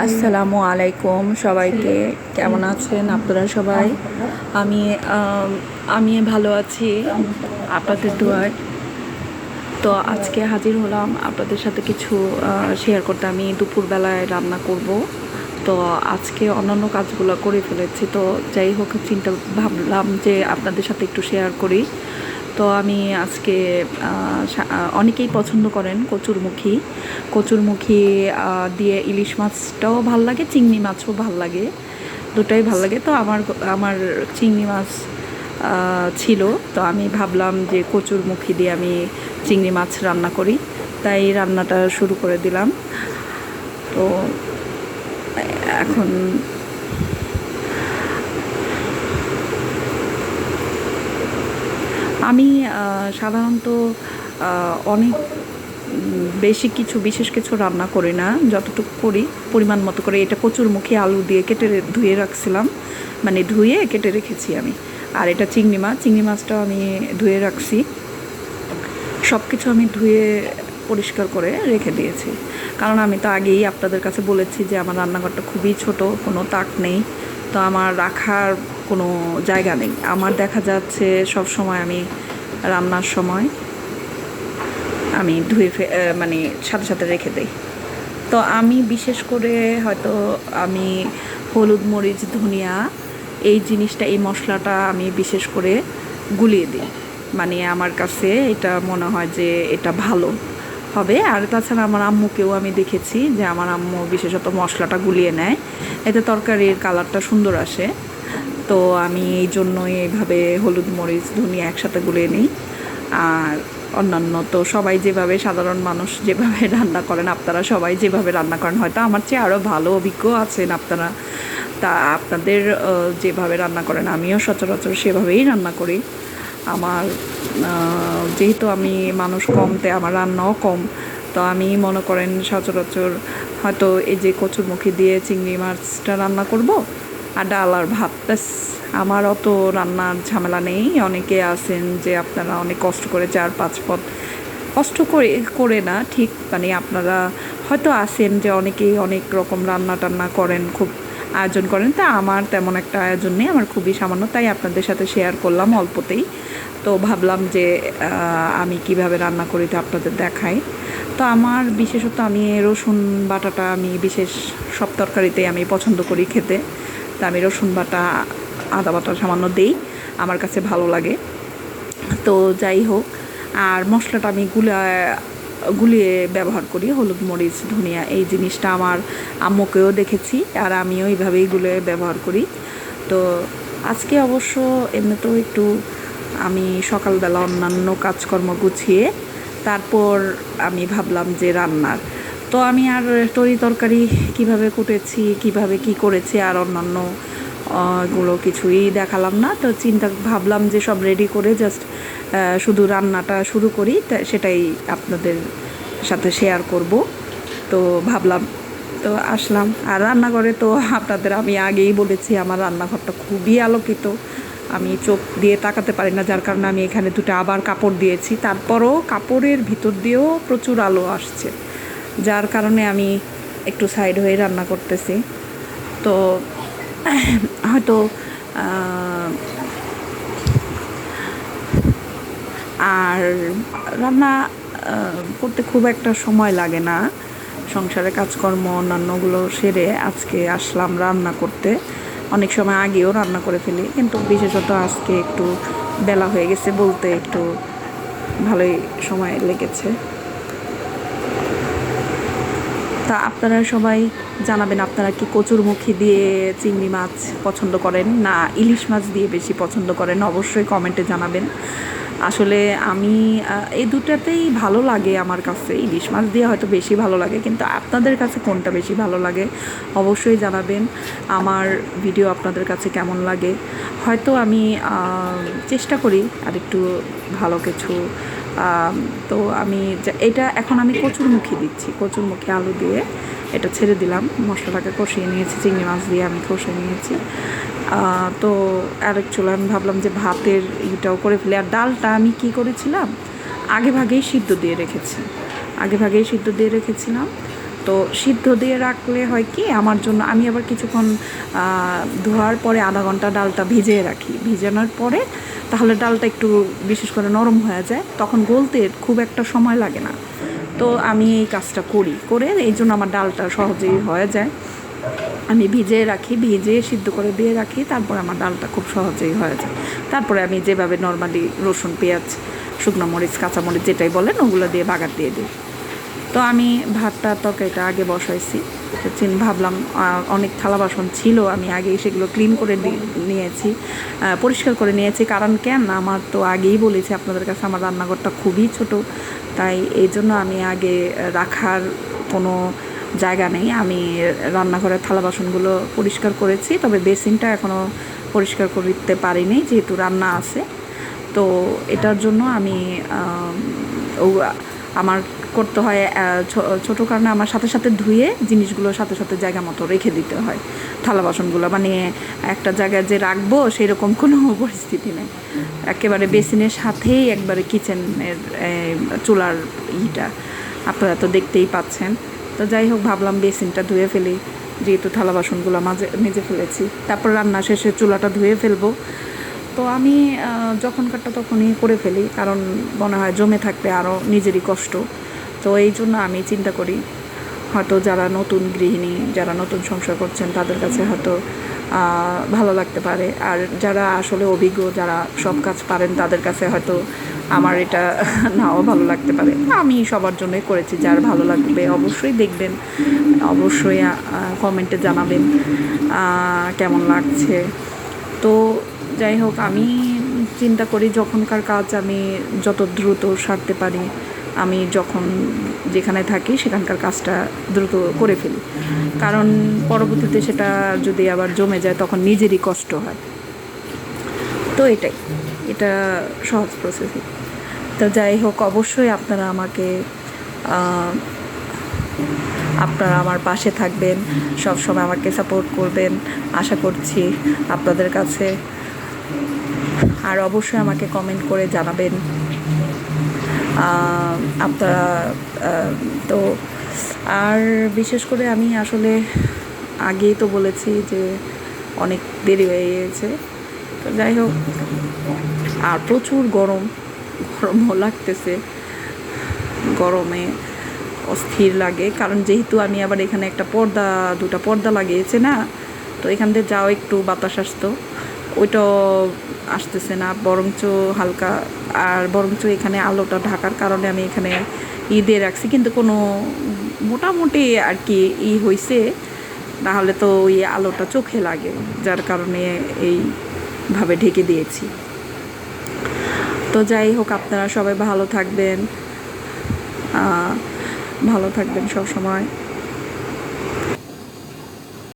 আসসালামু আলাইকুম সবাইকে। কেমন আছেন আপনারা সবাই? আমি আমি ভালো আছি আপনাদের দোয়ায়। তো আজকে হাজির হলাম আপনাদের সাথে কিছু শেয়ার করতে। আমি দুপুরবেলায় রান্না করব। তো আজকে অন্যান্য কাজগুলো করে ফেলেছি, তো যাই হোক চিন্তা ভাবলাম যে আপনাদের সাথে একটু শেয়ার করি। তো আমি আজকে অনেকেই পছন্দ করেন কচুরমুখী। কচুরমুখী দিয়ে ইলিশ মাছটাও ভাল লাগে, চিংড়ি মাছও ভাল লাগে, দুটাই ভাল লাগে। তো আমার আমার চিংড়ি মাছ ছিল, তো আমি ভাবলাম যে কচুরমুখী দিয়ে আমি চিংড়ি মাছ রান্না করি, তাই রান্নাটা শুরু করে দিলাম। তো এখন আমি সাধারণত অনেক বেশি কিছু বিশেষ কিছু রান্না করি না, যতটুকু করি পরিমাণ মতো করে। এটা কচুরমুখী আলু দিয়ে কেটে ধুয়ে রাখছিলাম, মানে ধুয়ে কেটে রেখেছি আমি। আর এটা চিংড়ি মাছ, চিংড়ি মাছটাও আমি ধুয়ে রাখছি। সব কিছু আমি ধুয়ে পরিষ্কার করে রেখে দিয়েছি, কারণ আমি তো আগেই আপনাদের কাছে বলেছি যে আমার রান্নাঘরটা খুবই ছোট, কোনো তাক নেই। তো আমার রাখার কোনো জায়গা নেই। আমার দেখা যাচ্ছে সব সময় আমি রান্নার সময় আমি মানে সাথে সাথে রেখে দেই। তো আমি বিশেষ করে হয়তো আমি হলুদ মরিচ ধনিয়া এই জিনিসটা, এই মশলাটা আমি বিশেষ করে গুলিয়ে দিই। মানে আমার কাছে এটা মনে হয় যে এটা ভালো হবে। আর তাছাড়া আমার আম্মুকেও আমি দেখেছি যে আমার আম্মু বিশেষত মশলাটা গুলিয়ে নেয়, এতে তরকারির কালারটা সুন্দর আসে। তো আমি এই জন্যই এইভাবে হলুদ মরিচ ধনিয়া একসাথে গুলিয়ে নিই। আর অন্যান্য তো সবাই যেভাবে, সাধারণ মানুষ যেভাবে রান্না করেন, আপনারা সবাই যেভাবে রান্না করেন, হয়তো আমার চেয়ে আরও ভালো অভিজ্ঞ আছেন আপনারা। তা আপনাদের যেভাবে রান্না করেন আমিও সচরাচর সেভাবেই রান্না করি। আমার যেহেতু আমি মানুষ কম, তাই আমার রান্নাও কম। তো আমি মনে করেন সচরাচর হয়তো এই যে কচুরমুখী দিয়ে চিংড়ি মাছটা রান্না করব আর ডাল আর ভাত, ব্যাস। আমার অত রান্নার ঝামেলা নেই। অনেকে আছেন যে আপনারা অনেক কষ্ট করে 4-5 পদ, কষ্ট করে করে না ঠিক, মানে আপনারা হয়তো আছেন যে অনেকেই অনেক রকম রান্না টান্না করেন, খুব আয়োজন করেন। তা আমার তেমন একটা আয়োজন নেই, আমার খুবই সামান্য, তাই আপনাদের সাথে শেয়ার করলাম অল্পতেই। তো ভাবলাম যে আমি কিভাবে রান্না করি তো আপনাদের দেখাই। তো আমার বিশেষত আমি রসুন বাটাটা আমি বিশেষ সব তরকারিতেই আমি পছন্দ করি খেতে। তা আমি রসুন বাটা আদা বাটা সামান্য দেই, আমার কাছে ভালো লাগে। তো যাই হোক, আর মশলাটা আমি গুলিয়ে ব্যবহার করি, হলুদ মরিচ ধনিয়া এই জিনিসটা আমার আম্মুকেও দেখেছি, আর আমিও এইভাবেই গুলিয়ে ব্যবহার করি। তো আজকে অবশ্য এমনিতেও একটু আমি সকালবেলা অন্যান্য কাজকর্ম গুছিয়ে তারপর আমি ভাবলাম যে রান্নার, তো আমি আর তরি তরকারি কীভাবে কুটেছি, কিভাবে কি করেছি আর অন্যান্য এগুলো কিছুই দেখালাম না। তো ভাবলাম যে সব রেডি করে জাস্ট শুধু রান্নাটা শুরু করি, সেটাই আপনাদের সাথে শেয়ার করব। তো ভাবলাম, তো আসলাম। আর রান্নাঘরে তো আপনাদের আমি আগেই বলেছি আমার রান্নাঘরটা খুবই আলোকিত, আমি চোখ দিয়ে তাকাতে পারি না, যার কারণে আমি এখানে দুটো আবার কাপড় দিয়েছি। তারপরও কাপড়ের ভিতর দিয়েও প্রচুর আলো আসছে, যার কারণে আমি একটু সাইড হয়ে রান্না করতেছি। তো হয়তো আর রান্না করতে খুব একটা সময় লাগে না, সংসারে কাজকর্ম অন্যান্যগুলো সেরে আজকে আসলাম রান্না করতে। অনেক সময় আগেও রান্না করে ফেলি, কিন্তু বিশেষত আজকে একটু বেলা হয়ে গেছে বলতে একটু ভালোই সময় লেগেছে। তা আপনারা সবাই জানাবেন আপনারা কি কচুরমুখী দিয়ে চিংড়ি মাছ পছন্দ করেন না ইলিশ মাছ দিয়ে বেশি পছন্দ করেন, অবশ্যই কমেন্টে জানাবেন। আসলে আমি এই দুটাতেই ভালো লাগে আমার কাছে, ইলিশ মাছ দিয়ে হয়তো বেশি ভালো লাগে, কিন্তু আপনাদের কাছে কোনটা বেশি ভালো লাগে অবশ্যই জানাবেন। আমার ভিডিও আপনাদের কাছে কেমন লাগে, হয়তো আমি চেষ্টা করি আর একটু ভালো কিছু। তো আমি এটা এখন আমি কচুরমুখী দিচ্ছি, কচুরমুখী আলু দিয়ে এটা ছেড়ে দিলাম, মশলাটাকে কষিয়ে নিয়েছি, চিংড়ি মাছ দিয়ে আমি কষিয়ে নিয়েছি। তো আরেক চুলা আমি ভাবলাম যে ভাতের ইটাও করে ফেলি। আর ডালটা আমি কি করেছিলাম, আগে ভাগেই সিদ্ধ দিয়ে রেখেছিলাম। তো সিদ্ধ দিয়ে রাখলে হয় কি আমার জন্য, আমি আবার কিছুক্ষণ ধোয়ার পরে আধা ঘন্টা ডালটা ভিজিয়ে রাখি, ভিজানোর পরে তাহলে ডালটা একটু বিশেষ করে নরম হয়ে যায়, তখন গলতে খুব একটা সময় লাগে না। তো আমি এই কাজটা করে এই জন্য আমার ডালটা সহজেই হয়ে যায়। আমি ভিজিয়ে রাখি, ভিজিয়ে সিদ্ধ করে দিয়ে রাখি, তারপর আমার ডালটা খুব সহজেই হয়ে যায়। তারপরে আমি যেভাবে নর্মালি রসুন, পেঁয়াজ, শুকনো মরিচ, কাঁচামরিচ যেটাই বলেন ওগুলো দিয়ে বাগার দিয়ে দিই। তো আমি ভাতটা তরকারিটা আগে বসাইছি, তো ভাবলাম অনেক থালা বাসন ছিল, আমি আগে সেগুলো ক্লিন করে নিয়েছি, পরিষ্কার করে নিয়েছি। কারণ কেন, আমার তো আগেই বলেছি আপনাদের কাছে আমার রান্নাঘরটা খুবই ছোট, তাই এই জন্য আমি আগে রাখার কোনো জায়গা নেই। আমি রান্নাঘরের থালা বাসনগুলো পরিষ্কার করেছি, তবে বেসিনটা এখনও পরিষ্কার করতে পারিনি যেহেতু রান্না আছে। তো এটার জন্য আমি আমার করতে হয় ছোটো কারণে আমার সাথে সাথে ধুয়ে জিনিসগুলো সাথে সাথে জায়গা মতো রেখে দিতে হয়। থালা বাসনগুলো মানে একটা জায়গায় যে রাখবো সেরকম কোনো পরিস্থিতি নেই, একেবারে বেসিনের সাথেই একবারে কিচেনের চুলার ইটা আপনারা তো দেখতেই পাচ্ছেন। তো যাই হোক, ভাবলাম বেসিনটা ধুয়ে ফেলি, যেহেতু থালা বাসনগুলো মেজে ফেলেছি, তারপর রান্না শেষে চুলাটা ধুয়ে ফেলবো। তো আমি যখনকারটা তখনই করে ফেলি, কারণ মনে হয় জমে থাকলে আরও নিজেরই কষ্ট। তো এই জন্য আমি চিন্তা করি, হয়তো যারা নতুন গৃহিণী, যারা নতুন সংসার করছেন তাদের কাছে হয়তো ভালো লাগতে পারে, আর যারা আসলে অভিজ্ঞ, যারা সব কাজ পারেন তাদের কাছে হয়তো আমার এটা নাও ভালো লাগতে পারে। আমি সবার জন্যই করেছি, যার ভালো লাগবে অবশ্যই দেখবেন, অবশ্যই কমেন্টে জানাবেন কেমন লাগছে। তো যাই হোক, আমি চিন্তা করি যখনকার কাজ আমি যত দ্রুত সারতে পারি, আমি যখন যেখানে থাকি সেখানকার কাজটা দ্রুত করে ফেলি, কারণ পরবর্তীতে সেটা যদি আবার জমে যায় তখন নিজেরই কষ্ট হয়। তো এটা সহজ প্রসেসিং। তো যাই হোক, অবশ্যই আপনারা আমার পাশে থাকবেন, সব সময় আমাকে সাপোর্ট করবেন আশা করছি আপনাদের কাছে। আর অবশ্যই আমাকে কমেন্ট করে জানাবেন আপনারা। তো আর বিশেষ করে আমি আসলে আগেই তো বলেছি যে অনেক দেরি হয়ে গিয়েছে। তো যাই হোক, আর প্রচুর গরমও লাগতেছে, গরমে অস্থির লাগে, কারণ যেহেতু আমি আবার এখানে দুটা পর্দা লাগিয়েছে না, তো এখান থেকে যাও একটু বাতাস আসতো, ওইটাও আসতেছে না, বরঞ্চ হালকা, আর বরঞ্চ এখানে আলোটা ঢাকার কারণে আমি এখানে দিয়ে রাখছি, কিন্তু কোনো মোটামুটি আর কি হয়েছে, নাহলে তো ওই আলোটা চোখে লাগে, যার কারণে এইভাবে ঢেকে দিয়েছি। তো যাই হোক, আপনারা সবাই ভালো থাকবেন সব সময়।